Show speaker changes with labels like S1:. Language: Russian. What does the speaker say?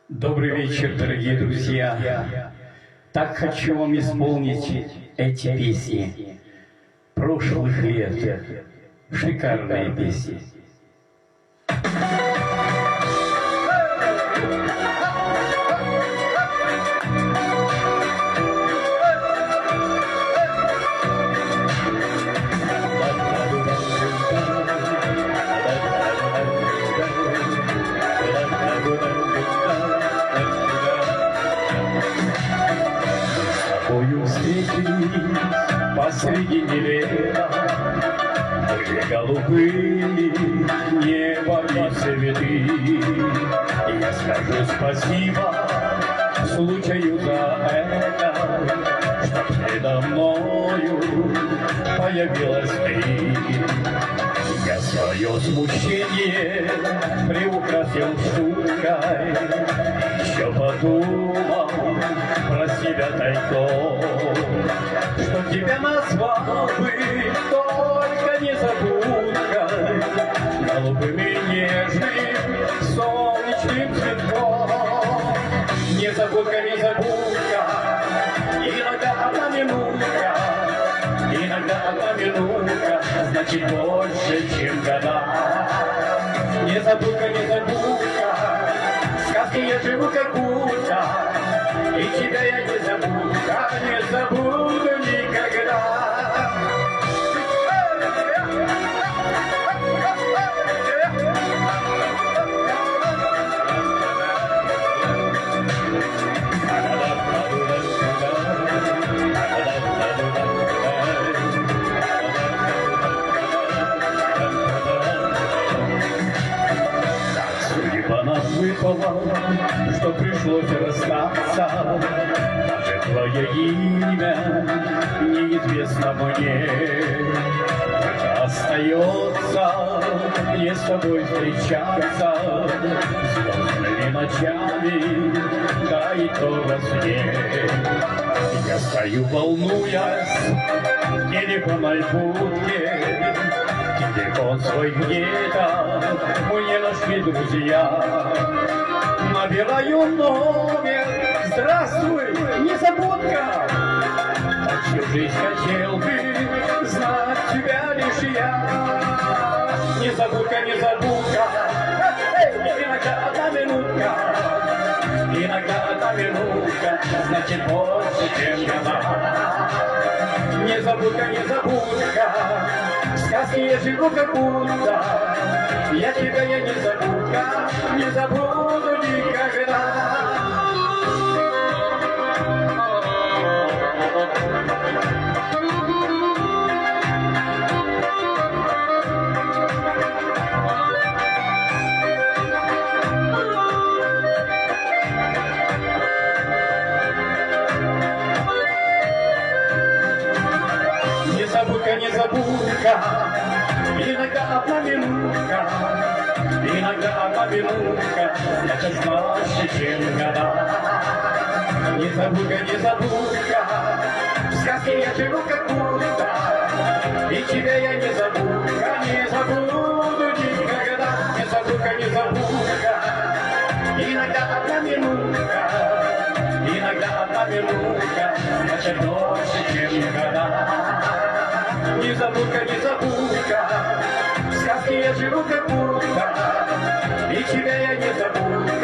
S1: Добрый вечер, дорогие друзья. Так хочу вам исполнить эти песни прошлых лет. Шикарные песни. Тобою встретились посредине лета, были голубые небо и цветы. И я скажу спасибо случаю за это, что передо мною появилась ты. Я свое смущение приукрасил шуткой, еще подумал про себя тайком, что тебя назвал бы только незабудкой, голубым и нежным солнечным цветком. Незабудка, незабудка, иногда одна минутка, иногда одна минутка значит больше, чем года. Незабудка, незабудка, в сказке я живу как будто, и тебя я не забуду никогда. Выпало, что пришлось расстаться, даже твое имя неизвестно мне. Хотя остается мне с тобой встречаться звездными ночами, да и то во сне. Я стою, волнуясь в телефонной будке, телефон свой где-то мне нашли друзья. Набираю номер, здравствуй, незабудка, а всю жизнь хотел бы знать тебя лишь я. Незабудка, незабудка, иногда одна минутка, иногда одна минутка значит больше, чем года. Незабудка, незабудка, в сказке я живу как будто, я тебя не забуду никогда. Незабудка, незабудка, иногда одна минутка, иногда одна минутка, это значит, чем года. Незабудка, незабудка, в сказке я живу как будто, и тебя я не забуду никогда. Незабудка, незабудка, иногда одна минутка, иногда одна минутка, значит больше, чем года. Незабудка, незабудка, в сказке я живу как будто, и тебя я не забуду